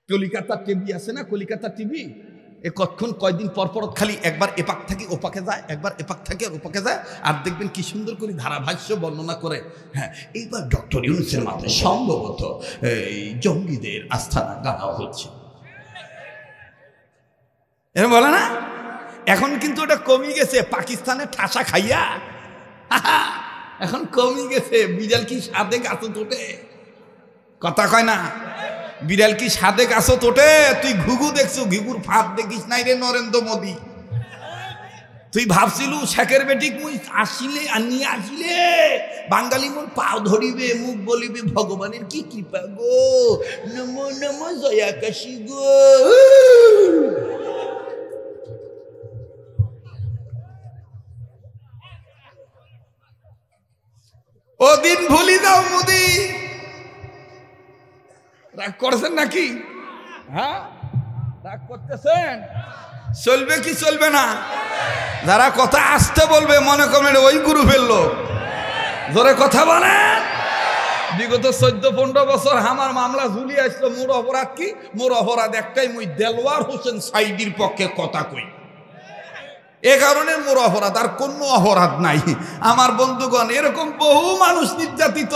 Calcutta TV আছে না, Calcutta TV, এ কতক্ষণ কয়দিন পর পর খালি একবার এপাক থেকে ওপাকে যায়, একবার এপাক থেকে ওপাকে যায়, আর দেখবেন কি সুন্দর করে ধারাভাষ্য বর্ণনা করে। হ্যাঁ, এইবার ডক্টর ইউনূসের মাথায় সম্ভবত এই জঙ্গিদের আস্থানা গাড়া হচ্ছে, এরকম বলে না? এখন কিন্তু ওটা কমে গেছে, পাকিস্তানের ঠাসা খাইয়া এখন কমে গেছে। বিড়াল কি সাদে গাছে তোটে, কথা কয় না? বিড়াল কি সাদে গাছে তোটে? তুই ঘুঘু দেখছো, ঘুঘুর ফাঁদ দেখিস নাই রে নরেন্দ্র মোদী। তুই ভাবছিলু শেখের বেটিক মুই আসিলে নিয়ে আসিলে বাঙালি মন পাও ধরিবে, মুখ বলিবে ভগবানের কি কৃপা গো, নমো নমো জয়াকাশী গো। ও দিন ভুলি যাও মোদি। রাগ করছেন নাকি? হ্যাঁ, রাগ করতেছেন? চলবে কি চলবে না? যারা কথা আসতে বলবে মনে করেন ওই গুরু ফেললো, জোরে কথা বলেন। বিগত 14-15 বছর আমার মামলা ঝুলি আসলো। মোর অপরাধ কি? মোর অপরাধ একটাই, মুই দেলওয়ার হোসেন সাইদির পক্ষে কথা কই, এ কারণে মোর অপরাধ, আর কোনো অপরাধ নাই। আমার বন্ধুগণ, এরকম বহু মানুষ নির্যাতিত,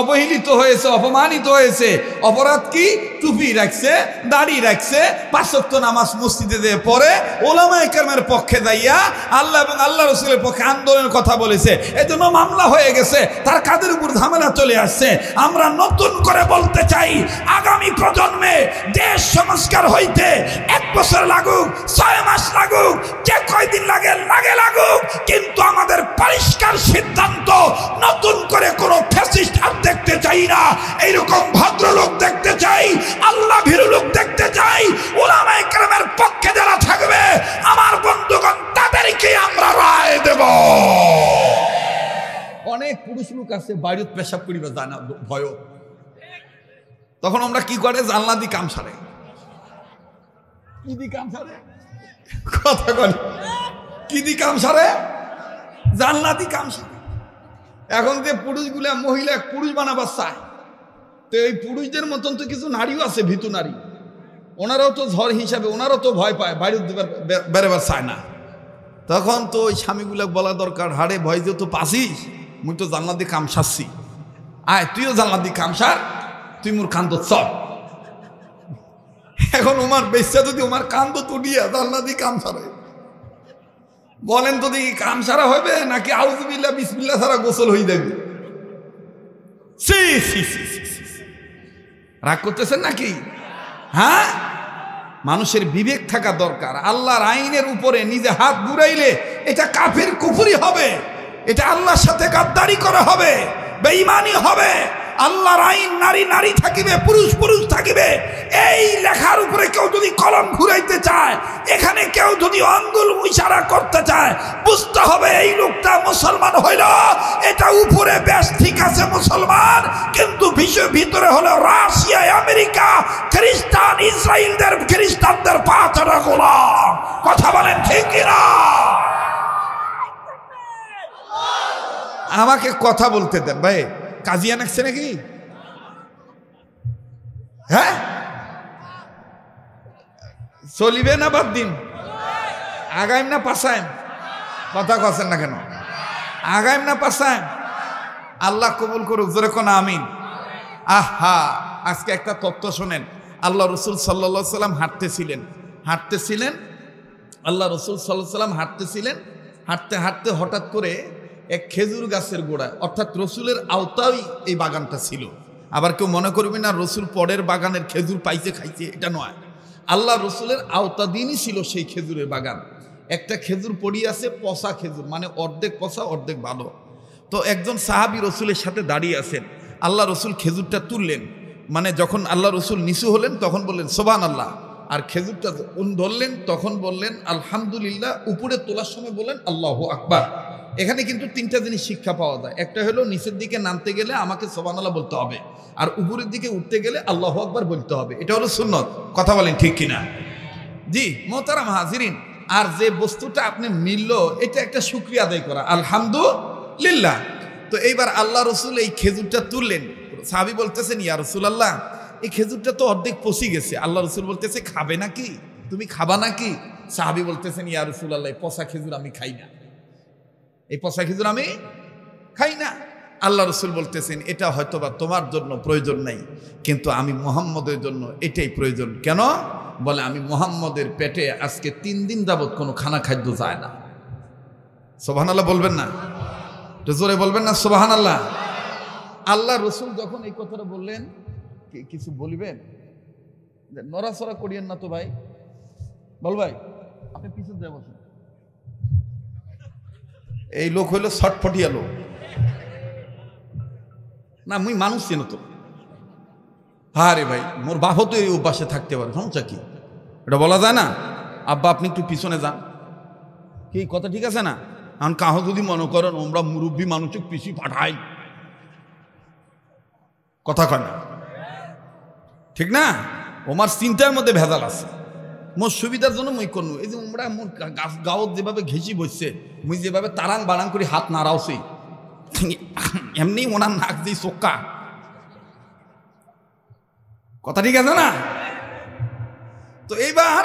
অবহেলিত হয়েছে, অপমানিত হয়েছে। অপরাধ কি? টুপি রাখছে, দাড়ি রাখছে, 5 ওয়াক্ত নামাজ মসজিদে দিয়ে পড়ে, ওলামায়ে কেরামের পক্ষে যাইয়া আল্লাহ এবং আল্লাহ রাসূলের পক্ষে আন্দোলনের কথা বলেছে, এজন্য মামলা হয়ে গেছে, তার কাদের উপর ঝামেলা চলে আসছে। আমরা নতুন করে বলতে চাই, আগামী প্রজন্মে দেশ সংস্কার হইতে 1 বছর লাগুক, 6 মাস লাগুক, যে কয়দিন লাগে লাগুক, কিন্তু আমাদের পরিষ্কার সিদ্ধান্ত, নতুন করে কোনো ফ্যাসিস্ট আর দেখতে চাই না। এইরকম ভদ্রলোক দেখতে চাই, আল্লাহ ভীরু লোক দেখতে চাই। উলামায়ে কেরামের পক্ষে যারা থাকবে আমার বন্ধুগণ, তাদেরকে আমরা রায় দেব। অনেক পুরুষ লোক আছে বাইরে পেশাব করিবে জানা ভয়, তখন আমরা কি করে? জানলা দি কাম সারে। কি দি কাম সারে? কথা বলে কি দি কাম সারে? জানলা দি কাম সারে। এখন যে পুরুষগুলা মহিলা পুরুষ বানাবার চায়, তো এই পুরুষদের মতন তো কিছু নারীও আছে, ভীতু নারী, ওনারাও তো ঝড় হিসাবে, ওনারাও তো ভয় পায়, বাইরে বেরোবার চায় না। তখন তো ওই স্বামীগুলা বলা দরকার, হারে ভয় যে তো পাসিস, মুই তো জানলা দিয়ে কাম সারছি, আয় তুইও জানলা দিয়ে কাম সার, তুই মোর কান্দ চল। এখন ওমার বেশ্যা যদি ওমার কান্দ তুলিয়া জানলা দিয়ে কাম সারে, বলেন তো দেখি কাম সারা হবে নাকি আউযুবিল্লাহ বিসমিল্লাহ সারা গোসল হয়ে যাবে? রাগ করতেছেন নাকি? হ্যাঁ, মানুষের বিবেক থাকা দরকার। আল্লাহর আইনের উপরে নিজে হাত বুড়াইলে এটা কাফির কুফরি হবে, এটা আল্লাহর সাথে গাদ্দারি করা হবে, বেঈমানি হবে। আল্লাহর আইন নারী নারী থাকিবে, পুরুষ পুরুষ থাকিবে। এই লেখার উপরে কেউ যদি কলম ঘুরাইতে চায়, এখানে কেউ যদি আঙ্গুল ইশারা করতে চায়, বুঝতে হবে এই লোকটা মুসলমান হইল, এটা উপরে বেশ ঠিক আছে মুসলমান, কিন্তু ভিতরে হলো রাশিয়া, আমেরিকা, খ্রিস্টান, ইসরায়েলদের খ্রিস্টানদের পাঁচটা গোলাম। কথা বলেন ঠিক কিনা? আমাকে কথা বলতে দেন ভাই। কাজিয়া নাকছে নাকি? হ্যাঁ, চলিবে না বাদ দিন? আগাইম না পাশাইম? কথা কছেন না কেন? আগাইম না পাশাইম? আল্লাহ কবুল করুক, জোরে কোন আমিন। আহা, আজকে একটা তথ্য শোনেন। আল্লাহ রসুল সাল্লাল্লাহু আলাইহি সাল্লাম হাঁটতেছিলেন, আল্লাহ রসুল সাল্লাল্লাহু আলাইহি সাল্লাম হাঁটতেছিলেন। হাঁটতে হাঁটতে হঠাৎ করে এক খেজুর গাছের গোড়ায়, অর্থাৎ রসুলের আওতায় এই বাগানটা ছিল। আবার কেউ মনে করবে না রসুল পরের বাগানের খেজুর পাইছে খাইছে, এটা নয়। আল্লাহ রসুলের আওতাধীনই ছিল সেই খেজুরের বাগান। একটা খেজুর পড়িয়ে আছে, পচা খেজুর, মানে অর্ধেক পচা অর্ধেক ভালো। তো একজন সাহাবী রসুলের সাথে দাঁড়িয়ে আছেন। আল্লাহ রসুল খেজুরটা তুললেন, মানে যখন আল্লাহ রসুল নিচু হলেন তখন বললেন সুবহানাল্লাহ, আর খেজুরটা ধরলেন তখন বললেন আলহামদুলিল্লাহ, উপরে তোলার সময় বললেন আল্লাহু আকবার। এখানে কিন্তু 3টা জিনিস শিক্ষা পাওয়া যায়। একটা হলো নিচের দিকে নামতে গেলে আমাকে সুবহানাল্লাহ বলতে হবে, আর উপরের দিকে উঠতে গেলে আল্লাহু আকবার বলতে হবে। এটা হলো সুন্নত। কথা বলেন ঠিক কিনা? জি মোহতারাম হাজিরিন, আর যে বস্তুটা আপনি মিলল, এটা একটা শুকরিয়া আদায় করা, আলহামদুলিল্লাহ। তো এইবার আল্লাহ রসুল এই খেজুরটা তুললেন। সাহাবী বলতেছেন ইয়া রাসূলুল্লাহ, এই খেজুরটা তো অর্ধেক পচি গেছে। আল্লাহ রসুল বলতেছে খাবে নাকি, তুমি খাবা নাকি? সাহাবী বলতেছেন ইয়া রাসূলুল্লাহ, পচা খেজুর আমি খাই না, এই পচা খেজুর আমি খাই না। আল্লাহ রসুল বলতেছেন এটা হয়তোবা তোমার জন্য প্রয়োজন নাই, কিন্তু আমি মুহাম্মদের জন্য এটাই প্রয়োজন। কেন? বলে আমি মুহাম্মদের পেটে আজকে 3 দিন যাবত কোনো খানা খাদ্য যায় না। সুবহানাল্লাহ বলবেন না? তো জোরে বলবেন না সুবহানাল্লাহ? আল্লাহ রসুল যখন এই কথাটা বললেন, কিছু বলিবেন? নড়াচড়া করিয়েন না তো ভাই। বল ভাই, আপনি পিছনে দিয়ে বসুন। এই লোক হইল ছটফটিয়া লোক না, মুই মানুষ চেন তো। হ্যাঁ রে ভাই, মোর বাপও তো এই অভ্যাসে থাকতে পারে, সমস্যা কি? এটা বলা যায় না? আব্বা আপনি একটু পিছনে যান, কি কথা ঠিক আছে না? কারণ কাহ যদি মনে করেন আমরা মুরব্বী মানুষকে পিছি পাঠাই, কথা কয় না, ঠিক না? ওমার চিন্তার মধ্যে ভেজাল আছে। মোর সুবিধার জন্য মুই করবো। এই যে আমরা মোর গাঁৱত যেভাবে ঘেঁচি বসছে, মুই যেভাবে তারাং বাড়াং করে হাত নাড়াওছি, এমনি ওনার নাক দিয়ে চোক্কা, কথা ঠিক আছে না? তো এইবার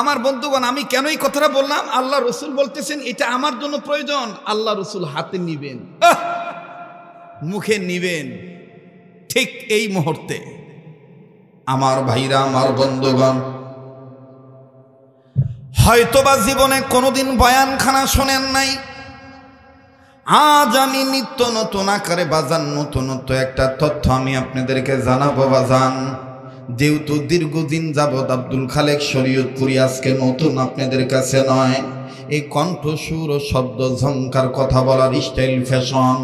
আমার বন্ধুগণ, আমি কেন এই কথাটা বললাম? আল্লাহ রসুল বলতেছেন এটা আমার জন্য প্রয়োজন। আল্লাহ রসুল হাতে নিবেন, মুখে নিবেন, ঠিক এই মুহূর্তে। আমার ভাইরা, আমার বন্ধুগণ, হয়তোবা জীবনে কোনোদিন বয়ানখানা শোনেন নাই। আজ আমি নিত্য নতুন আকারে বাজান নতুনত্ব একটা তথ্য আমি আপনাদেরকে জানাবো বাজান। যেহেতু দীর্ঘদিন যাবৎ আব্দুল খালেক শরীয়তপুরি আজকে নতুন আপনাদের কাছে নয়, এই কণ্ঠসুর ও শব্দ ঝংকার কথা বলার স্টাইল ফ্যাশন,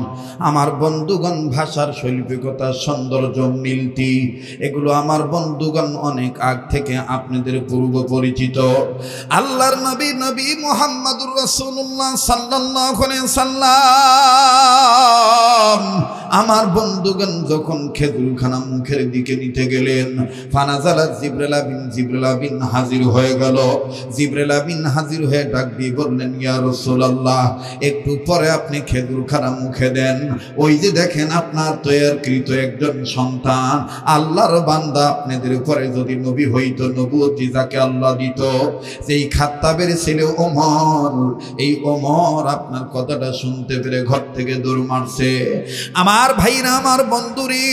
আমার বন্ধুগণ ভাষার শৈল্পিকতা সৌন্দর্য মিলতি, এগুলো আমার বন্ধুগণ অনেক আগ থেকে আপনাদের পূর্ব পরিচিত। আল্লাহর নবী নবী মুহাম্মদুর রাসূলুল্লাহ সাল্লাল্লাহু আলাইহি সাল্লাম আমার বন্ধুগণ যখন খেজুরখানা মুখের দিকে নিতে গেলেন, ফানাজালা জিবরিল আমিন হাজির হয়ে গেল। জিবরিল আমিন হাজির হয়ে ডাক দিয়ে বললেন, ইয়া রাসূলুল্লাহ, একটু পরে আপনি খেজুরখানা মুখে দেন। ওই যে দেখেন আপনার তৈয়ারকৃত একজন সন্তান, আল্লাহর বান্দা, আপনাদের উপরে যদি নবী হইতো, নবুয়তি যাকে আল্লাহ দিত, যেই খাত্তাবের ছেলে ওমর, এই ওমর আপনার কথাটা শুনতে পেরে ঘর থেকে দৌড় মারছে। আমার ভাইরা, আমার বন্ধুরি,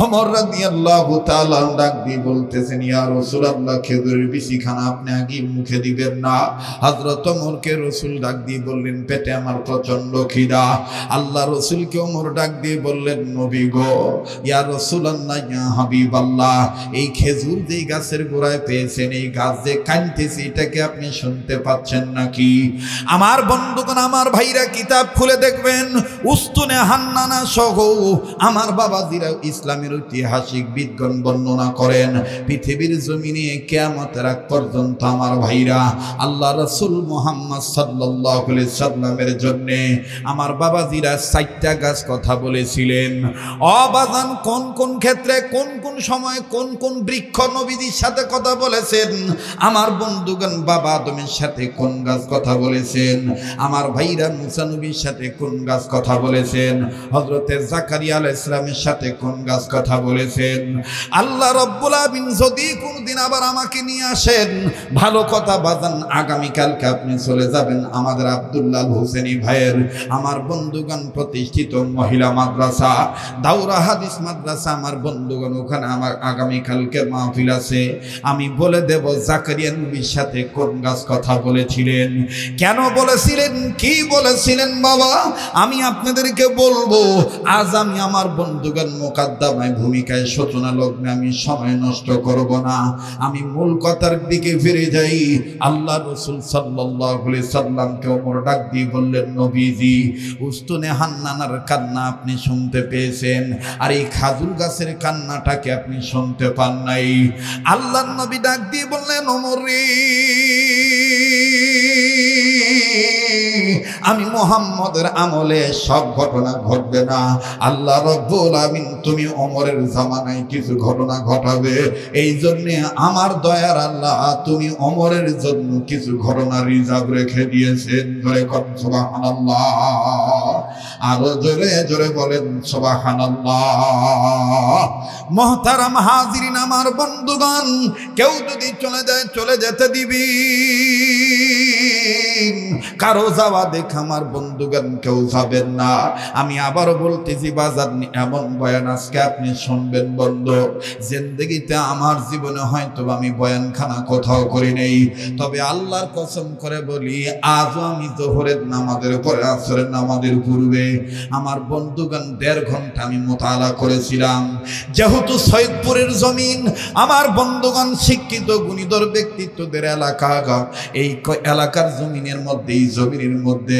ওমর রাদিয়াল্লাহু তাআলা ডাক দিয়ে বলতেছেন, ইয়া রাসূলুল্লাহ, খেজুরের বিচিখানা আপনি আগে মুখে দিবেন না। হযরত ওমরকে রাসূল ডাক দিয়ে বললেন, পেটে আমার প্রচন্ড খিদা। আল্লাহ রাসূলকে ওমর ডাক দিয়ে বললেন, নবী গো, ইয়া রাসূলুল্লাহ, ইয়া হাবিবাল্লাহ, এই খেজুর যেই গাছের গোড়ায় পেয়েছেন, এই গাছ যে কাঁদতেছে, এটাকে আপনি শুনতে পাচ্ছেন নাকি? আমার বন্ধুগণ, আমার ভাইরা, কিতাব খুলে দেখবেন, উস্তুনে হান্নানা সহ আমার বাবাজিরা ইসলামের ঐতিহাসিক বিদগণ বর্ণনা করেন, পৃথিবীর জমিনে কিয়ামতের আগ পর্যন্ত আমার ভাইরা আল্লাহ রাসূল মুহাম্মদ সাল্লাল্লাহু আলাইহি সাল্লামের জন্য আমার বাবাজিরা 4টা গাছ কথা বলেছিলেন। অবাজান কোন কোন ক্ষেত্রে, কোন কোন সময়, কোন কোন বৃক্ষ নবীজির সাথে কথা বলেছেন? আমার বন্ধুগণ, বাবা আদমের সাথে কোন গাছ কথা বলেছেন? আমার ভাইরা মুসা নবীর সাথে কোন গাছ কথা বলেছেন? হযরতে জাকারিয়া আলাইহিস সালামের সাথে কোন গাছ কথা বলেছেন? আল্লাহ রব্বুল আমিন যদি কোনদিন আবার আমাকে নিয়ে আসেন, ভালো কথা বাজান, আগামীকালকে আপনি চলে যাবেন আমাদের আব্দুল্লাহ হোসেনি ভাইয়ের, আমার বন্ধুগণ, প্রতিষ্ঠিত মহিলা মাদ্রাসা, দাওরা হাদিস মাদ্রাসা। আমার বন্ধুগণ, ওখানে আমার আগামীকালকে মাহফিল আছে। আমি বলে দেব জাকারিয়া নবীর সাথে কোন গাছ কথা বলেছিলেন, কেন বলেছিলেন, কি বলেছিলেন। বাবা, আমি আপনাদেরকে বলবো। আজ আমি আমার বন্ধুগণ মুকাদ্দামায় ভূমিকায় সূচনা লগ্নে আমি সময় নষ্ট করব না, আমি মূল কথার দিকে ফিরে যাই। আল্লাহ রাসূল সাল্লাল্লাহু আলাইহি সাল্লামকে ওমর ডাক দিয়ে বললেন, নবীজি, উস্তুনে হান্নানার কান্না আপনি শুনতে পেয়েছেন, আর এই খাজুর গাছের কান্নাটাকে আপনি শুনতে পান নাই। আল্লাহর নবী ডাক দিয়ে বললেন, ওমর রে, আমি মুহাম্মদের আমলে সব ঘটনা ঘটবে না। আল্লাহ রাব্বুল আমিন তুমি ওমরের জামানায় কিছু ঘটনা ঘটাবে, এই জন্য আমার দয়ার আল্লাহ তুমি ওমরের জন্য কিছু ঘটনা রিজার্ভ রেখে দিয়েছেন। ধরে কোন সুবহানাল্লাহ, আরো জোরে জোরে বলেন সুবহানাল্লাহ। মুহতারাম হাজিরিন, আমার বন্ধুগণ, কেউ যদি চলে যায় চলে যেতে দিবি, কারো যাওয়া দেখে আমার বন্ধুগণ কেউ যাবেন না। আমি আবার বলতেছি বাজার এমন বয়ান আজকে আপনি শুনবেন বন্ধু, জিন্দেগিতে আমার জীবনে হয়তো আমি বয়ানখানা কোথাও করি নেই, তবে আল্লাহর কসম করে বলি আজও আমি জোহরের নামাজের পরে আসরের নামাজের পূর্বে আমার বন্ধুগণ 1.5 ঘন্টা আমি মুতালা করেছিলাম। যেহেতু সৈয়দপুরের জমিন, আমার বন্ধুগণ শিক্ষিত গুণীধর ব্যক্তিত্বদের এলাকা, এই এলাকার জমিনের মধ্যে, এই জমিনের মধ্যে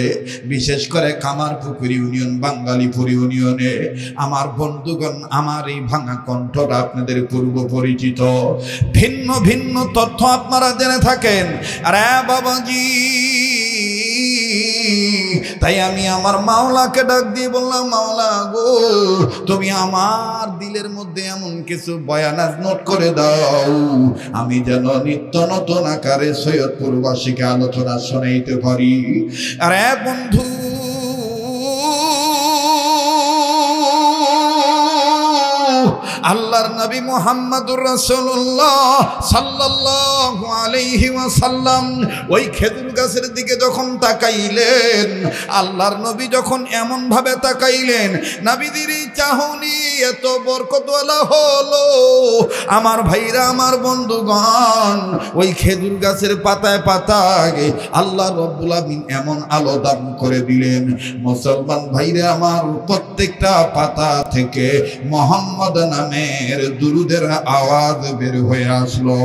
বিশেষ করে কামারপুকুর ইউনিয়ন, বাঙ্গালীপুর ইউনিয়নে আমার বন্ধুগণ, আমার এই ভাঙা কণ্ঠটা আপনাদের পূর্ব পরিচিত। ভিন্ন ভিন্ন তথ্য আপনারা জেনে থাকেন। আরে বাবাজি, তাই আমি আমার মাওলাকে ডাক দিয়ে বললাম, মাওলা গো, তুমি আমার দিলের মধ্যে এমন কিছু বয়ান নোট করে দাও, আমি যেন নিত্য নতুন আকারে সৈয়দপুরবাসীকে আলোচনা শোনাইতে পারি। আরে বন্ধু, আল্লাহর নবী মুহাম্মদুর রাসূলুল্লাহ সাল্লাল্লাহু আলাইহি ওয়াসাল্লাম ওই খেজুর গাছের দিকে যখন তাকাইলেন, আল্লাহর নবী যখন এমন ভাবে তাকাইলেন, নবীদের চাহনি এত বরকতওয়ালা হলো। আমার ভাইরা, আমার বন্ধুগণ, ওই খেজুর গাছের পাতায় পাতায় আল্লাহ রাব্বুল আমিন এমন আলো দান করে দিলেন, মুসলমান ভাইরা আমার, প্রত্যেকটা পাতা থেকে মুহাম্মদ নামের দুরুদের আওয়াজ বের হয়ে আসলো।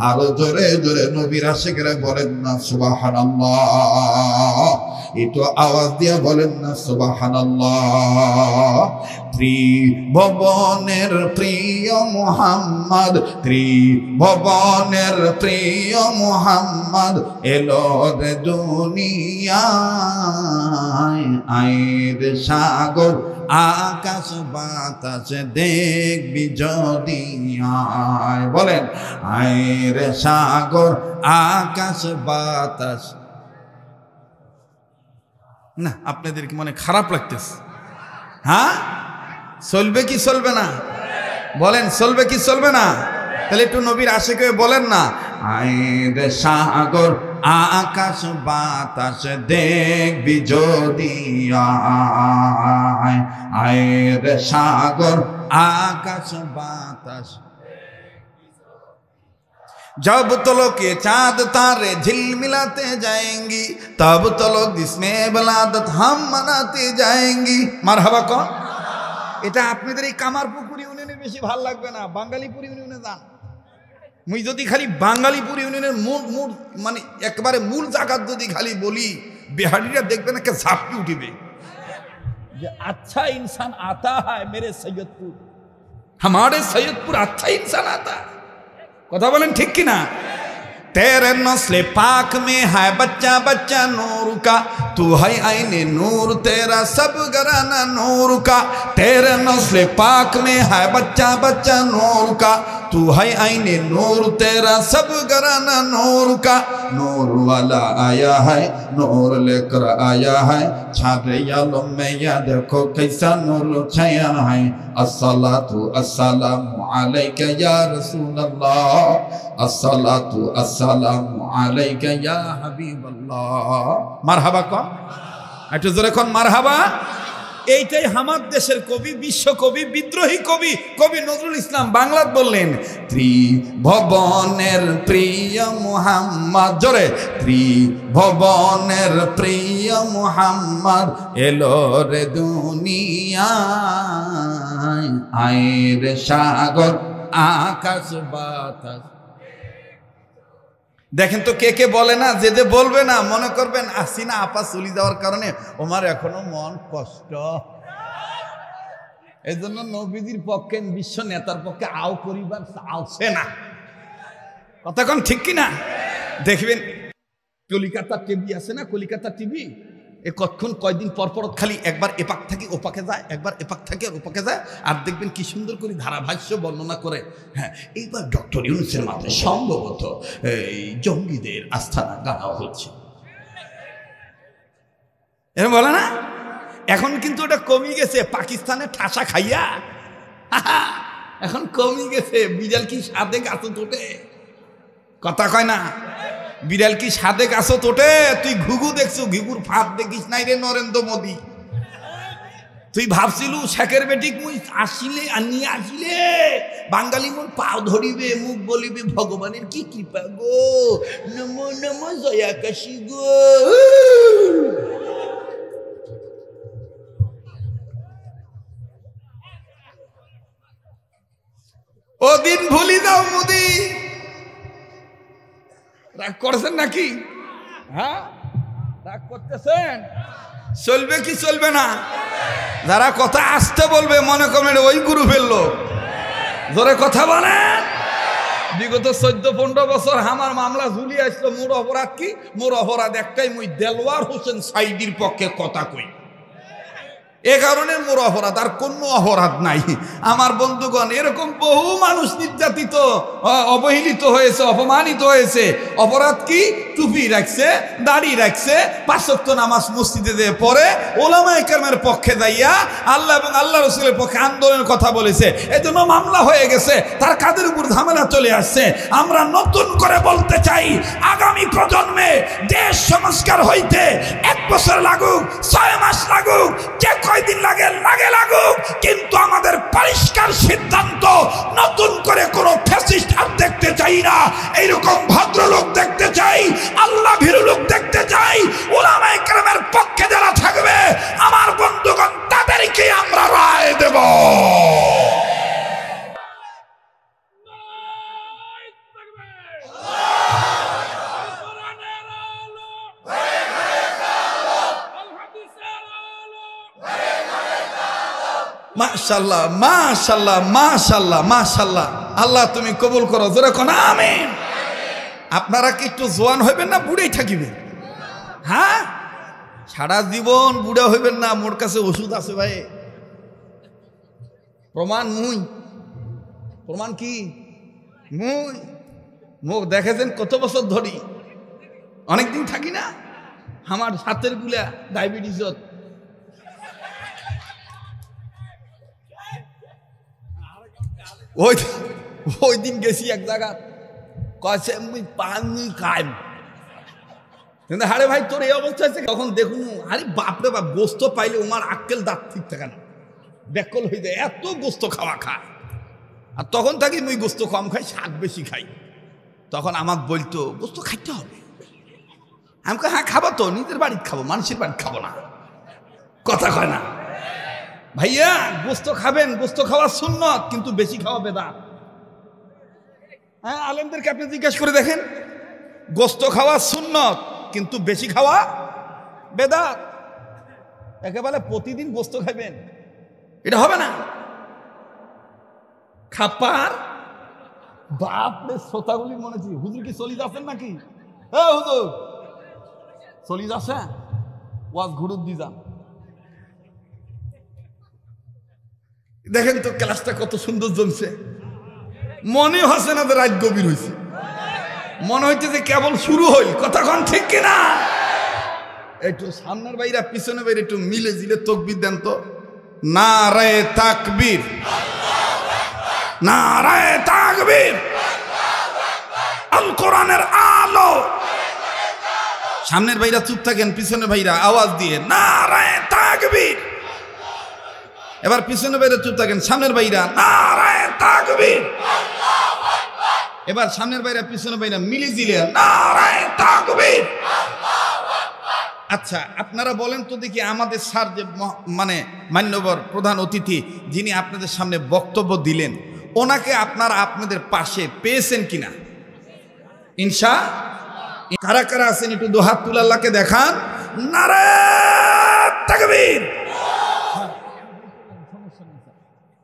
আরো জোরে জোরে নবীর আশিকরা বলেন না সুবহানাল্লাহ, একটু আওয়াজ দিয়ে বলেন না সুবহানাল্লাহ। ত্রিভুবনের প্রিয় মুহাম্মদ, ত্রিভুবনের প্রিয় মুহাম্মদ এলো রে দুনিয়ায়, আয়ের সাগর আকাশ বাতাস দেখবি যদি আয়। বলেন, আয়ের সাগর আকাশ বাতাস। না, আপনাদের কি মনে খারাপ লাগতেছে? হ্যাঁ, চলবে কি চলবে না? বলেন, চলবে কি চলবে না? তাহলে একটু নবীর আশিকে বলেন না, আয়ের সাগর আকাশ বাতাস দেখবি যদি আয়, আয়ের সাগর আকাশ বাতাস। जब तो लोग के चाँद तारे झिलमिलाते जाएंगी, तब तो लोग जिसमें बलादत हम मनाते जाएंगी। মারহাবা কোন? এটা আপনাদের এই কামারপুকুর ইউনিয়নে বেশি ভালো লাগবে না, বাঙালিপুর ইউনিয়নে যান। মুই যদি খালি বাঙালিপুর ইউনিয়নের মূল মানে একবারে মূল জায়গা যদি খালি বলি, বিহারিরা দেখবেন একটা ঝাপটি উঠিবে যে আচ্ছা ইনসান আতা হয় মেরে সৈয়দপুর, हमारे सैयदपुर अच्छा इंसान आता। কথা বলেন ঠিক কি না? तेरे नस्ले पाक में है बच्चा बच्चा नूर का, तू है आईने नूर तेरा सब घराना नूर का। तेरे नस्ले पाक में है बच्चा बच्चा नूर का, तू है आईने नूर तेरा सब घराना नूर का। नूर वाला आया है, नूर लेकर आया है, छाते आलम में या देखो कैसा नूर छाया है। अस्सलातु अस्सलामु अलैका या रसूल अल्लाह, अस्सलातु अस्सलामु अलैका या হাবিবাল্লাহ। মারহাবা কোন? একটু জোরে কোন মারহাবা। এইটাই আমার দেশের কবি, বিশ্বকবি, বিদ্রোহী কবি, কবি নজরুল ইসলাম বাংলাত বললেন, ত্রিভুবনের প্রিয় মুহাম্মদ, জোরে, ত্রিভুবনের প্রিয় মুহাম্মদ এলো রে দুনিয়ায়, আয়ের সাগর আকাশ বাতাস। দেখেন তো কে কে বলে না, যে যে বলবে না মনে করবেন আসিনা আপা চলে যাওয়ার কারণে ওমার এখনো মন কষ্ট। এই জন্য নবীজির পক্ষে, বিশ্ব নেতার পক্ষে আও পরিবার আওছে না। কথা কোন ঠিক কিনা? দেখবেন কলিকাতা টিভি আছে না, কলিকাতা টিভি, এ কতক্ষণ কয়দিন পর পর খালি একবার এপাক থেকে ওপাকে যায়, একবার এপাক থেকে আর ওপাকে যায়, আর দেখবেন কি সুন্দর করে ধারাভাষ্য বর্ণনা করে। হ্যাঁ, এইবার ডক্টর ইউনূসের মাথায় সম্ভবত এই জঙ্গিদের আস্থানা গাড়া হচ্ছে, এরকম বলে না? এখন কিন্তু ওটা কমে গেছে, পাকিস্তানের ঠাসা খাইয়া এখন কমে গেছে। বিড়াল কি সাদে গাছে তোটে, কথা কয় না? বিড়াল কি সাদে গাছে তোটে? তুই ঘুঘু দেখছো, ঘুঘুর ফাঁদ দেখিস নাই রে নরেন্দ্র মোদী। তুই ভাবছিলু শেখের বেটিক মুই আসিলে নিয়ে আসিলে বাঙালি মন পাও ধরিবে, মুখ বলিবে ভগবানের কি কৃপা গো, নমো নমো জয়াকাশী গো। ওদিন ভুলি যাও মোদি। রাগ করছেন নাকি? হ্যাঁ, রাগ করতেছেন? চলবে কি চলবে না? যারা কথা আসতে বলবে মনে করেন ওই গুরু ফেললো। জোরে কথা বলেন। বিগত 14-15 বছর আমার মামলা ঝুলি আসলো। মোর অপরাধ কি? মোর অপরাধ একটাই, মুই দেলোয়ার হোসেন সাইদির পক্ষে কথা কই, এ কারণে মোর অপরাধ, আর কোনো অপরাধ নাই। আমার বন্ধুগণ, এরকম বহু মানুষ নির্যাতিত, অবহেলিত হয়েছে, অপমানিত হয়েছে। অপরাধ কি? টুপি রাখছে, দাড়ি রাখছে, 5 ওয়াক্ত নামাজ মসজিদে দিয়ে পড়ে, ওলামায়ে কেরামের পক্ষে যাইয়া আল্লাহ এবং আল্লাহ রাসূলের পক্ষে আন্দোলনের কথা বলেছে, এজন্য মামলা হয়ে গেছে, তার কাদের উপর ঝামেলা চলে আসছে। আমরা নতুন করে বলতে চাই, আগামী প্রজন্মে দেশ সংস্কার হইতে 1 বছর লাগুক, 6 মাস লাগুক, যে কয়দিন লাগে লাগুক, কিন্তু আমাদের পরিষ্কার সিদ্ধান্ত, নতুন করে কোনো ফ্যাসিস্ট আর দেখতে চাই না। এইরকম ভদ্রলোক দেখতে চাই, আল্লাহ ভীরু লোক দেখতে চাই। উলামায়ে কেরামের পক্ষে যারা থাকবে আমার বন্ধুগণ, তাদেরকে আমরা রায় দেব। মাশাআল্লাহ, মাশাআল্লাহ, মাশাআল্লাহ, মাশাআল্লাহ। আল্লাহ তুমি কবুল করো, জোরে কোন আমিন। আপনারা কি একটু জোয়ান হইবেন না বুড়াই থাকিবেন? হ্যাঁ, সারা জীবন বুড়া হইবেন না। মোর কাছে ওষুধ আছে ভাই, প্রমাণ মুই। প্রমাণ কি? মুই মুখ দেখেছেন কত বছর ধরি, অনেকদিন থাকি না। আমার হাতের গুলা ডায়াবেটিস, ওই দিন গেছি এক জায়গা, কয়েছে মুই পানি খাইম, কিন্তু আরে ভাই তোর এই অবস্থা আছে তখন দেখুন, আরে বাপরে বাপ, গোস্ত পাইলে ওমার আক্কেল দাঁত ঠিক থাকে না, ব্যাকল হয়ে যায়, এত গোস্ত খাওয়া খায়। আর তখন থাকি মুই গোস্ত কম খাই, শাক বেশি খাই। তখন আমার বলতো গোস্ত খাইতে হবে। আমি কই হ্যাঁ খাবো তো, নিজের বাড়িতে খাবো, মানুষের বাড়িতে খাবো না, কথা কয় না ভাইয়া। গোস্ত খাবেন, গোস্ত খাওয়া সুন্নত, কিন্তু বেশি খাওয়া বেদাত। হ্যাঁ, আলেমদেরকে আপনি জিজ্ঞাসা করে দেখেন, গোস্ত খাওয়া সুন্নত, কিন্তু বেশি খাওয়া বেদাত। একেবারে প্রতিদিন গোস্ত খাবেন, এটা হবে না। খাপার বাপরে, শ্রোতাগুলি মনে হচ্ছে হুজুর কি চলি যাচ্ছেন নাকি? হ্যাঁ হুজুর চলি যাচ্ছে, ওয়াজ ঘুরুত দি যান। দেখেন তো ক্লাসটা কত সুন্দর জমছে। মনে হচ্ছে না যে রাত গভীর হয়েছে, মনে হচ্ছে যে কেবল শুরু হইল। কথা কন ঠিক কিনা? একটু সামনের বাইরা পিছনে বাইরে একটু মিলে জিলে তাকবীর দেন তো। নারায়ে তাকবীর, নারায়ে তাকবীর, আল কোরআনের আলো। সামনের ভাইরা চুপ থাকেন, পিছনের ভাইরা আওয়াজ দিয়ে নারায়ে তাকবীর। এবার পিছনে বাইরে চুপ থাকেন, সামনের বাইরা নারায়ে তাকবীর। এবার সামনের বাইরা পিছনে বাইরা মিলে জিলে নারায়ে তাকবীর। আচ্ছা, আপনারা বলেন তো দেখি, আমাদের স্যার যে মানে মান্যবর প্রধান অতিথি যিনি আপনাদের সামনে বক্তব্য দিলেন, ওনাকে আপনারা আপনাদের পাশে পেয়েছেন কিনা? ইনশাআল্লাহ। কারা কারা আছেন একটু দুহাত তুলে আল্লাহকে দেখান। নারায়ে তাকবীর।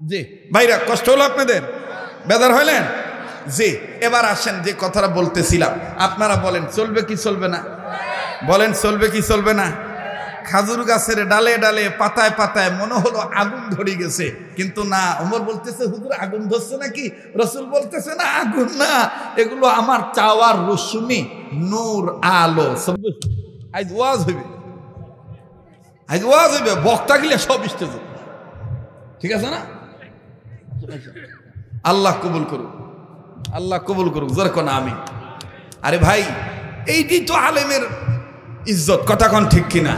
জি ভাইরা, কষ্ট হলো আপনাদের? বেদার হইলেন? জি। এবার আসেন যে কথাটা বলতেছিলাম, আপনারা বলেন চলবে কি চলবে না? বলেন চলবে কি চলবে না? খাজুর গাছের ডালে ডালে পাতায় পাতায় মনে হলো আগুন ধরে গেছে, কিন্তু না। ওমর বলতেছে হুজুর আগুন ধরছে নাকি? রাসূল বলতেছে না, আগুন না, এগুলো আমার চাওয়ার রশ্মি, নূর, আলো। আজ ওয়াজ হইবে, আজ ওয়াজ হইবে, বক্তা গিলে সব স্টেজে, ঠিক আছে না? আল্লাহ কবুল করুক, আল্লাহ কবুল করুক, জোরে কোন আমিন। আরে ভাই, এইটি তো আলেমের ইজ্জত, কথা কোন ঠিক কিনা?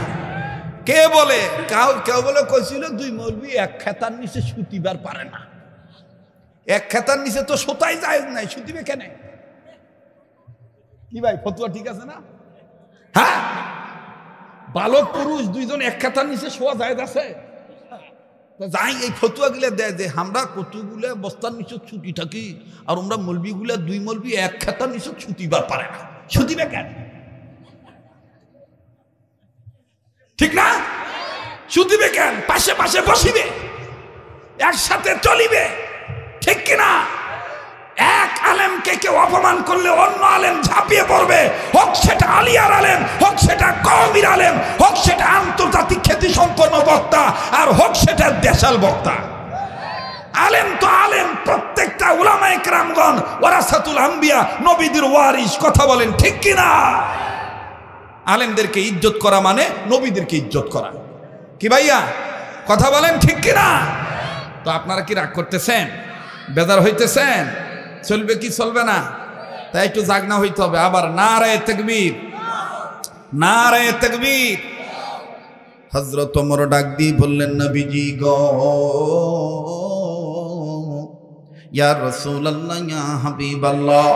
কে বলে, কেউ বলে কইছিল দুই মৌলবি এক খেতার নিচে সুতিবার পারে না। এক খেতার নিচে তো সোতাই যায় নাই, সুতিবে কেন? কি ভাই, ফতুয়া ঠিক আছে না? হ্যাঁ, বালক পুরুষ দুইজন এক খেতার নিচে শোয়া যায় আছে? যাই এই ফতুয়া গুলা দেয় যে আমরা কতগুলা বস্তার নিচে ছুটি থাকি, আর আমরা মৌলবি গুলা দুই মৌলবি এক খেতার নিচে ছুটিবার পারে না, ছুটিবে কেন? ঠিক না? ছুটিবে কেন? পাশে পাশে বসিবে, একসাথে চলিবে, ঠিক কিনা? এক আলেমকে কেউ অপমান করলে অন্য আলেম ঝাঁপিয়ে পড়বে, হোক সেটা আলিয়ার আলেম, হোক সেটা কওমির আলেম, হোক সেটা আন্তর্জাতিক খ্যাতি সম্পন্ন বক্তা, আর হোক সেটা দেশাল বক্তা। আলেম তো আলেম, প্রত্যেকটা উলামায়ে কেরামগণ ওয়ারাসাতুল আম্বিয়া, নবীদের ওয়ারিস, কথা বলেন ঠিক কিনা? আলেমদেরকে ইজ্জত করা মানে নবীদেরকে ইজ্জত করা, কি ভাইয়া? কথা বলেন ঠিক কিনা? তো আপনারা কি রাগ করতেছেন, বেজার হইতেছেন? চলবে কি চলবে না? তাই একটু জাগনা হইতে হবে। আবার নারায়ে তাকবীর, নারায়ে তাকবীর। হযরত ওমর ডাক দিয়ে বললেন, নবীজি গো, ইয়া রাসূলুল্লাহ, ইয়া হাবিবাল্লাহ,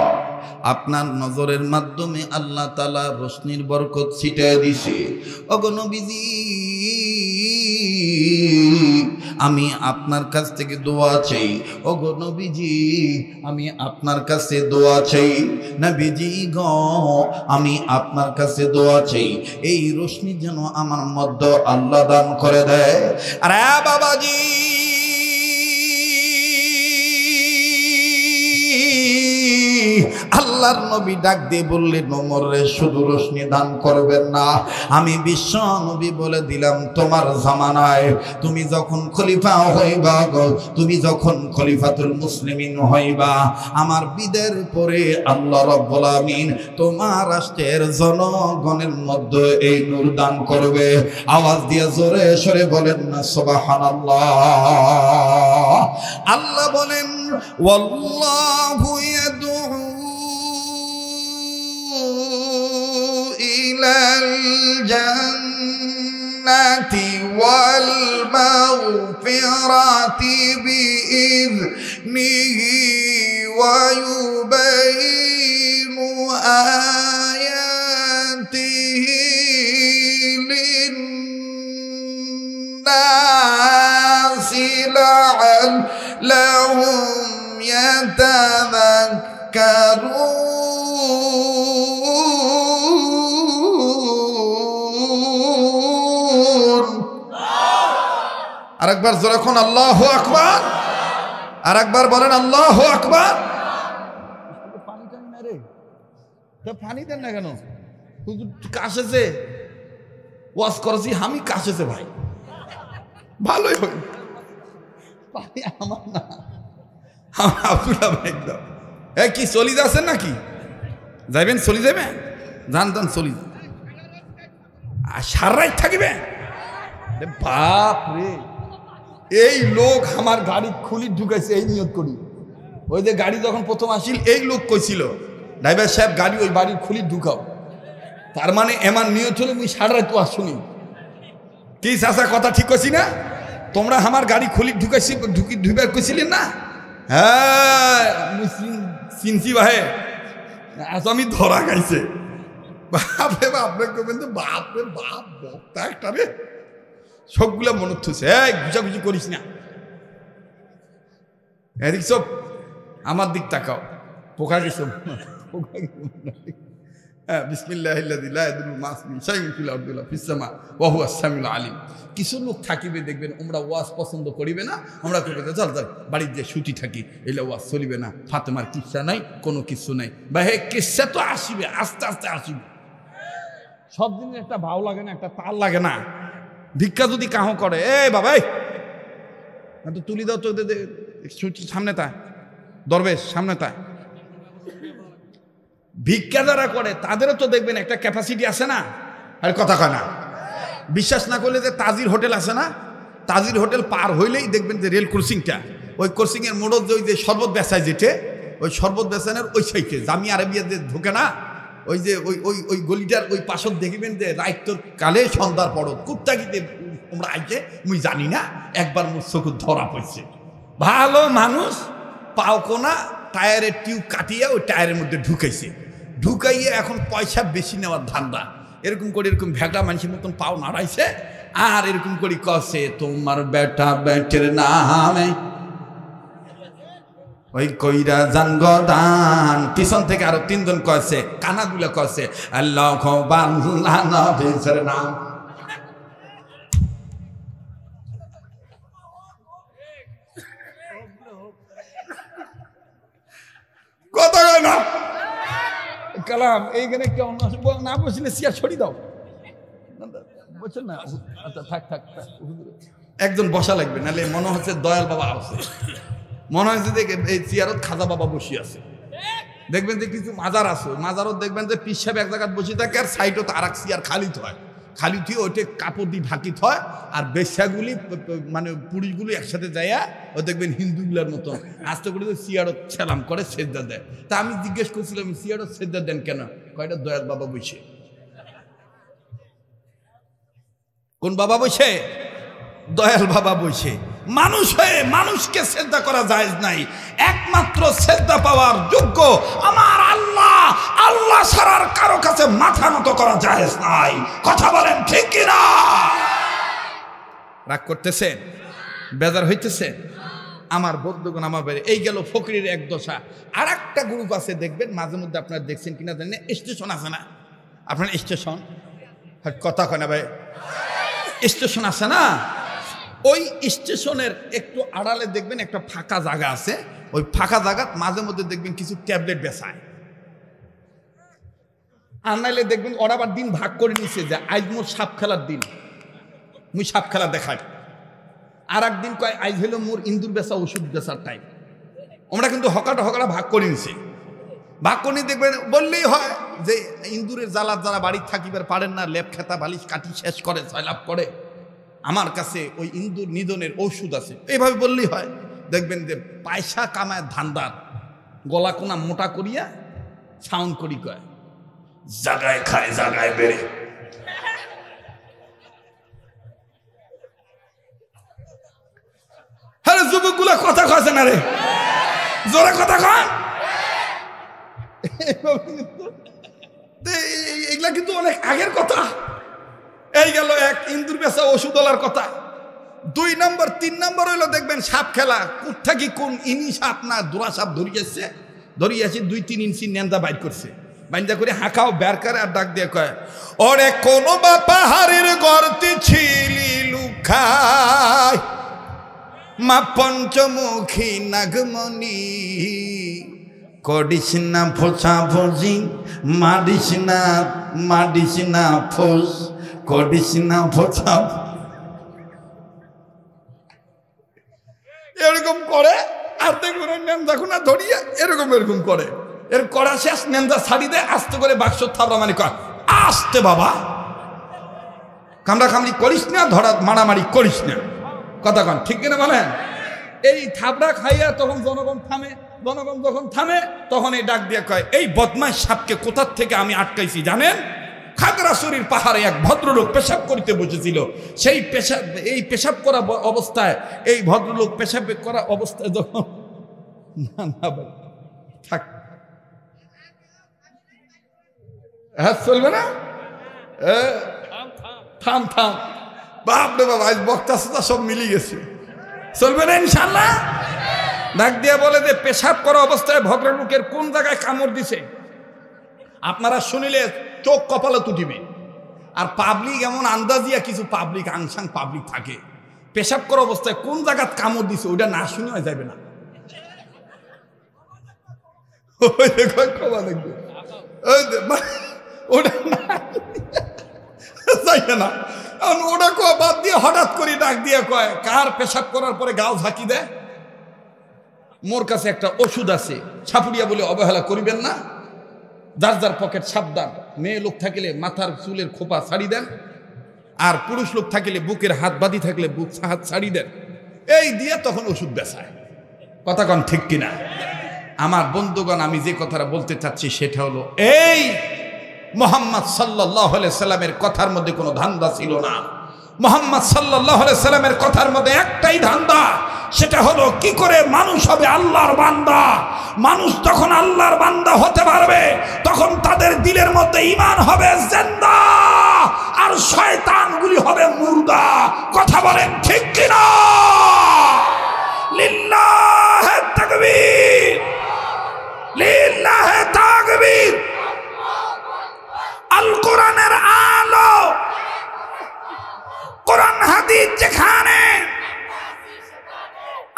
আপনার নজরের মাধ্যমে আল্লাহ তাআলা রোশনির বরকত ছিটিয়ে দিছে। ওগো নবীজি, আমি আপনার কাছ থেকে দোয়া চাই। ওগো নবীজি, আমি আপনার কাছে দোয়া চাই। নবীজি গো, আমি আপনার কাছে দোয়া চাই, এই রোশনি যেন আমার মধ্যে আল্লাহ দান করে দেয়। আরে বাবাজি, আল্লাহর নবী ডাক দিয়ে বললেন, ওমর রে, শুধু রোশনি দান করবেন না, আমি বিশ্ব নবী বলে দিলাম, তোমার জামানায় তুমি যখন খলিফা হইবা গো, তুমি যখন খলিফাতুল মুসলিমিন হইবা, আমার বিদের পরে আল্লাহ রাব্বুল আমিন তোমার রাষ্ট্রের জনগণের মধ্যে এই নূর দান করবে। আওয়াজ দিয়ে জোরে সরে বলেন না সুবহানাল্লাহ। আল্লাহ বলেন, ওয়াল্লাহু ইয়াদউ ইলাল জান্নাতি ওয়াল মাগফিরাতি বিইذনিহি ওয়া ইউবাইনু আয়াতিহি লিন-নাসি লা'আল্লাহুম ইয়াতাযাক্কারুন। আরেকবার জোরে কোন আল্লাহু আকবার, আরেকবার বলেন আল্লাহু আকবার। পানি টানি না রে, তো পানি দেন না কেন? হুজুর কাশেছে, ওয়াজ করছি আমি, কাশেছে ভাই, ভালোই হই, পানি আমার না, আপনারা ভাই দাও। কি চলি যাচ্ছেন নাকি? যাইবেন, চলি যাবেন, যান যান, চলি সারাই থাকিবে। বাপ রে, এই লোক আমার গাড়ি খুলি ঢুকাইছে এই নিয়ত করি। ওই যে গাড়ি যখন প্রথম আসিল, এই লোক কইছিল, ড্রাইভার সাহেব গাড়ি ওই বাড়ির খুলি ঢুকাও। তার মানে এমন নিয়ত হলে মুই সারাই তো আসুনি। কি চাচা, কথা ঠিক করছি না? তোমরা আমার গাড়ি খুলি ঢুকাইছি, ঢুকাই কইছিলেন না? হ্যাঁ, চিনছি ভাই, আসামি ধরা গাইছে। বাপরে বাপ, বাপরে বাপ, বক্তা একটা রে, সবগুলা মনে থুছে। এই গুজাগুজি করিস না, এদিক সব আমার দিক তাকাও, পোকা গেছ। বিসমিল্লাহিল্লাযী লা ইয়াদুররু মা ইসমিহি শাইউন ফিল আরদি ওয়ালা ফিস সামা ওয়া হুয়াস সামিউল আলিম। কিছু লোক থাকিবে দেখবেন, আমরা ওয়াজ পছন্দ করিবে না, আমরা কইবে চল চল বাড়ির যে ছুটি থাকি, এলে ওয়াজ চলিবে না, ফাতেমার কিচ্ছা নাই, কোনো কিছু নাই। বা হে কিচ্ছা তো আসিবে, আস্তে আস্তে আসিবে। সব দিন একটা ভাও লাগে না, একটা তাল লাগে না। ভিক্ষা যদি কাহো করে, এ বাবা তো তুলি দাও তো, সামনে তা দরবেশ, সামনে তা। ভিক্ষা যারা করে তাদেরও তো দেখবেন একটা ক্যাপাসিটি আছে না, আর কথা কয় না। বিশ্বাস না করলে যে তাজির হোটেল আছে না, তাজির হোটেল পার হইলেই দেখবেন যে রেল ক্রসিংটা, ওই ক্রসিং এর মোড় ওই যে শরবত বেচায় যেটে, ওই শরবত বেচানোর ওই সাইডে জামিয়া আরবিয়া যে ঢোকে না, ওই যে ওই ওই ওই গলিটার ওই পাশত দেখবেন যে রাইতর কালে সন্ধ্যার পর কুত্তা গিতে তোমরা আইছে মুই জানি না, একবার মোর চকুর ধরা পড়ছে। ভালো মানুষ পাও কোনা টায়ারের টিউব কাটিয়ে ওই টায়ারের মধ্যে ঢুকাইছে, ঢুকাইয়ে এখন পয়সা বেশি নেওয়ার ধান্দা। এরকম করে এরকম ভেগড়া মানুষের মতন পাও নাড়াইছে, আর এরকম করে কছে তোমার বেটা বেটের নামে ওই কইরা জানগ দান। পিছন থেকে আরো তিনজন কয়েছে, কানাগুলা কয়েছে আল্লাহ নবীর নাম। কথা কয় না কালাম এইখানে কেউ না বসলে সিয়া ছড়ি দাও, বলছেন না? আচ্ছা থাক থাক, একজন বসা লাগবে, নাহলে মনে হচ্ছে দয়াল বাবা আছে, মনে হচ্ছে যে এই চেয়ারত খাজা বাবা বসে আছে। দেখবেন যে কিছু মাজার আছে, মাজারত দেখবেন যে পীর সাহেব এক জায়গায় বসে থাকে, আর সাইডত আর এক চেয়ার খালি হয়, খালি থুয়ে ওইটা কাপড় দিয়ে ঢাকিত হয়, আর বেশ্যাগুলি মানে পুরুষগুলি একসাথে যাইয়া ও দেখবেন হিন্দুগুলার মতন আস্তে করে চেয়ারত সালাম করে সেজদা দেয়। তা আমি জিজ্ঞেস করছিলাম চেয়ারত সেজদা দেন কেন? কয়টা দয়াল বাবা বসে। কোন বাবা বসে? দয়াল বাবা বসে। মানুষ হয়ে মানুষকে শ্রদ্ধা করা যায় নাই, একমাত্র শ্রদ্ধা পাওয়ার যোগ্য আমার আল্লাহ। আল্লাহ ছাড়ার কারো কাছে মাথা নত করা যায় নাই। কথা বলেন ঠিক কিনা? রাগ করতেছেন? বেজার হইতেছে? আমার বন্ধুগণ, আমার বাইরে এই গেল ফকিরের এক দশা। আর একটা গ্রুপ আছে দেখবেন মাঝে মধ্যে, আপনারা দেখছেন কিনা জানেন, স্টেশন আছে না আপনার, স্টেশন কথা কয় না ভাই, স্টেশন আছে না, ওই স্টেশনের একটু আড়ালে দেখবেন একটা ফাঁকা জায়গা আছে, ওই ফাঁকা জায়গা মাঝে মধ্যে দেখবেন কিছু ট্যাবলেট বেচায়। আর নাইলে দেখবেন ওরা আবার দিন ভাগ করে নিচ্ছে যে আজ মোর সাপ খেলার দিন, মুই সাপ খেলা দেখাই। আর একদিন কয় আজ হলো মোর ইন্দুর বেচা ওষুধ বেচার টাইম। আমরা কিন্তু হকাটা ভাগ করে নিছে, ভাগ করে দেখবেন বললেই হয় যে ইন্দুরের জ্বালার যারা বাড়ি থাকিবার পারেন না, লেপ খেতা বালিশ কাটি শেষ করে সয়লাভ করে, আমার কাছে ওই ইন্দুর নিধনের ঔষধ আছে, এইভাবে বললেই হয়। দেখবেন যে পয়সা কামায় ধান্দার গলা কোনা মোটা করিয়া সাউন্ড করি কয় জাগায় খায় জাগায় বেড়ে। হ্যাঁ যুবকগুলা কথা কয়েছে না রে, জোরে কথা কয়। এগুলা কিন্তু অনেক আগের কথা। এই গেল এক ইন্দুর বেচা ওষুধওয়ালার কথা। 2 নম্বর 3 নম্বর হইলো দেখবেন সাপ খেলা। কোথা কি কোন ইনি সাপ না দোরা সাপ ধরিয়েছে, 2-3 ইঞ্চি নেন্দা বাইর করছে, বাইন্দা করে হাঁকাও বের করে আর ডাক দিয়ে কয় ওরে কোন বা পাহাড়ের গর্তে ছিলি লুকায় মা পঞ্চমুখী নাগমণি, করিস না ফোসা ফোসি মারিস না ফোস, করিস না ফোসা। এরকম করে আর দেখবেন নেন্দা খুনা ধরিয়ে এরকম করে, এর করা শেষ নেন্দা ছাড়ি দেয়, আস্তে করে বাক্স থাবড়া মানে কয় আস্তে বাবা, কামড়া কামড়ি করিস না, ধরা মারামারি করিস না। কথা কন ঠিক কিনা বলেন? এই থাবড়া খাইয়া তখন জনগণ থামে, জনগণ যখন থামে তখন এই ডাক দিয়ে কয় এই বদমাশ সাপকে কোথার থেকে আমি আটকাইছি জানেন? খাগড়াছড়ির পাহাড়ে এক ভদ্রলোক পেশাব করিতে বসেছিল, সেই পেশাব করা অবস্থায় এই ভদ্রলোক পেশাব করা অবস্থায় যখন না ভাই থাক, হ্যাঁ চলবে না, থাম থাম, বাপরে বাবা আজ বক্তা সাথে সব মিলি গেছে, চলবে না ইনশাল্লাহ। ডাক দিয়ে বলে যে পেশাব করা অবস্থায় ভদ্রলোকের কোন জায়গায় কামড় দিছে, আপনারা শুনিলে চোখ কপালে তুটিবে। আর পাবলিক এমন আন্দাজিয়া কিছু পাবলিক আংশাং পাবলিক থাকে, পেশাব করা অবস্থায় কোন জায়গায় কামড় দিছে ওইটা না শুনে যাবে না, ওটা না যাইবে না। ওটা বাদ দিয়ে হঠাৎ করে ডাক দিয়ে কয়, কার পেশাব করার পরে গাও ঝাঁকি দেয়? মোর কাছে একটা ওষুধ আছে, ছাপুরিয়া বলে অবহেলা করিবেন না। যার যার পকেট সাবধান। মেয়ে লোক থাকিলে মাথার চুলের খোপা ছাড়ি দেন, আর পুরুষ লোক থাকিলে বুকের হাত বাঁধি থাকলে বুক হাত ছাড়ি দেন। এই দিয়ে তখন ওষুধ বেচায়। কথা কন ঠিক কিনা? আমার বন্ধুগণ, আমি যে কথাটা বলতে চাচ্ছি সেটা হলো, এই মুহাম্মদ সাল্লাল্লাহু আলাইহি সাল্লামের কথার মধ্যে কোনো ধান্দা ছিল না। মুহাম্মদ সাল্লাল্লাহু আলাইহি সাল্লামের কথার মধ্যে একটাই ধান্দা, সেটা হলো কি করে মানুষ হবে আল্লাহর বান্দা। মানুষ যখন আল্লাহর বান্দা হতে পারবে, তখন তাদের দিলের মধ্যে ঈমান হবে জিন্দা, আর শয়তানগুলি হবে মুর্দা। কথা বলেন ঠিক কিনা? লিল্লাহে তাকবীর, লিল্লাহে তাকবীর। আল কোরআনের আলো, কোরআন হাদিস যেখানে,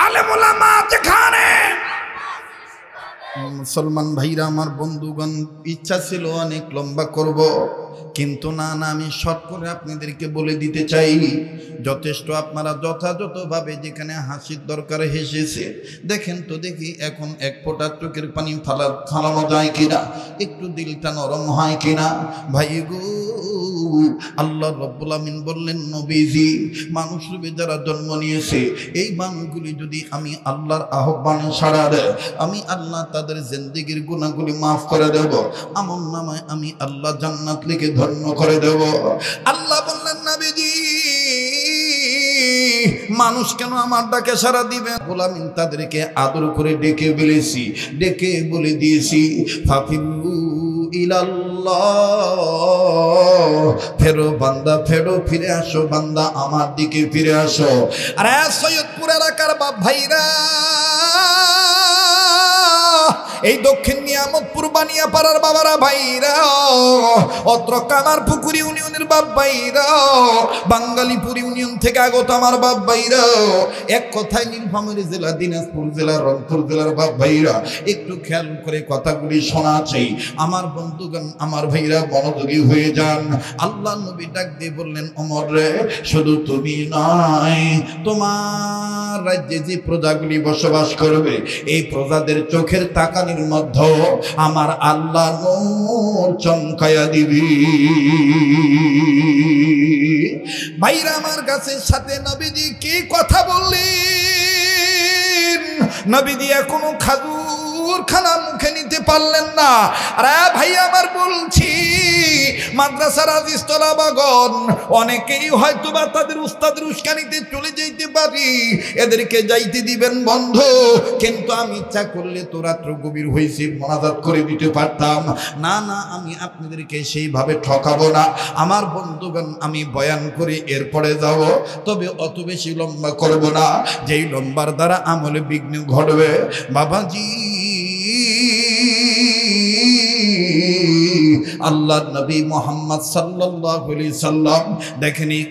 আলেম ওলামা যেখানে। মুসলমান ভাইরা আমার, বন্ধুগণ, ইচ্ছা ছিল অনেক লম্বা করব, কিন্তু না, আমি শর্ট করে আপনাদেরকে বলে দিতে চাই। যথেষ্ট আপনারা যথাযথভাবে যেখানে হাসির দরকার হেসেছে। দেখেন তো দেখি এখন এক ফোঁটা চোখের পানি ফালানো যায় কিনা, একটু দিলটা নরম হয় কিনা। ভাই গো, আল্লাহ রাব্বুল আমিন বললেন, নবীজি, মানুষ রূপে যারা জন্ম নিয়েছে, এই মানুষগুলি যদি আমি আল্লাহর আহ্বানে সাড়া দেয়, আমি আল্লাহ তাদের জিন্দেগির গুনাহগুলি মাফ করে দেব। আমল নামায় আমি আল্লাহ জান্নাত লিখে ধন্য করে দেব। আল্লাহ বললেন, নবীজি, মানুষ কেন আমার ডাকে সাড়া দিবে? গোলামিন তাদেরকে আদর করে ডেকে বলে দিয়েছি, ফাফিরু ইলাল্লাহ, ফেরো বান্দা ফেরো, ফিরে আসো বান্দা, আমার দিকে ফিরে আসো। আরে সৈয়দপুর এলাকার বাপ ভাইরা, এই দক্ষিণ নিয়ামতপুর বানিয়াপাড়ার বাবারা ভাইরা, অত্র কামারপুকুর ইউনিয়নের বাপ ভাইরা, বাঙ্গালীপুর ইউনিয়ন থেকে আগত আমার বাপ ভাইরা, এক কথায় নীলফামারী জেলা, দিনাজপুর জেলা, রংপুর জেলার বাপ ভাইরা, একটু খেয়াল করে কথাগুলি শোনা চাই। আমার বন্ধুগণ, আমার ভাইরা, মনোযোগী হয়ে যান। আল্লাহ নবী ডাক দিয়ে বললেন, ওমর রে, শুধু তুমি নয়, তোমার রাজ্যে যে প্রজাগুলি বসবাস করবে, এই প্রজাদের চোখের তাকানির মধ্যে আমার আল্লাহ নূর চমকায়া দিবি। ভাইরা আমার কাছে সাথে নবীজি কি কথা বললেন? নবীজি এখনো খাজুর খানা মুখে নিতে পারলেন না। আরে ভাই আমার, বলছি, মাদ্রাসার আজিজ তোলাবাগন অনেকেই হয়তো বা তাদের উস্তাদের উস্কানিতে চলে যেতে পারি, এদেরকে যাইতে দিবেন বন্ধ। কিন্তু আমি ইচ্ছা করলে তো রাত্র গভীর হয়েছে মোনাজাত করে দিতে পারতাম। না, আমি আপনাদেরকে সেইভাবে ঠকাবো না। আমার বন্ধুগণ, আমি বয়ান করে এরপরে যাব, তবে অত বেশি লম্বা করব না, যেই লম্বার দ্বারা আমলে বিঘ্ন ঘটবে। বাবাজি, আল্লাহ নবী মুহাম্মদ সাল্লাল্লাহু আলাইহি সাল্লাম দেখেন, এই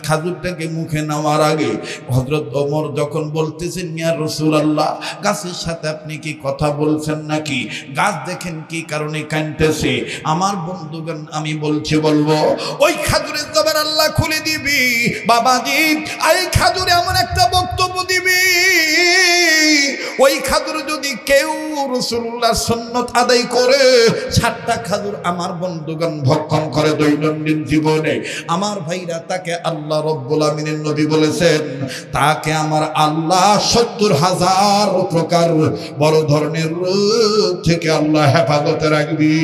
খাজুরটাকে মুখে নেওয়ার আগে হযরত ওমর যখন বলতেছেন, ইয়া রাসূলুল্লাহ, গাছের সাথে আপনি কি কথা বলছেন নাকি? গাছ দেখেন কি কারণে কাঁদতেছে। আমার বন্ধুগণ, আমি বলবো, ওই খাজুরের জবান আল্লাহ খুলে দিবি। বাবাজি, এই খাজুরে এমন একটা বক্তব্য দিবি, ওই খাজুর যদি কেউ রাসূলুল্লাহর সুন্নাত আদায় করে, 7টা খাজুর আমার বন্ধুগণ ভক্ষণ করে দৈনন্দিন জীবনে, আমার ভাইরা, তাকে আল্লাহ রাব্বুল আমিনের নবী বলেছেন, তাকে আমার আল্লাহ 70,000 প্রকার বড় ধরনের রোগ থেকে আল্লাহ হেফাজতে রাখবি।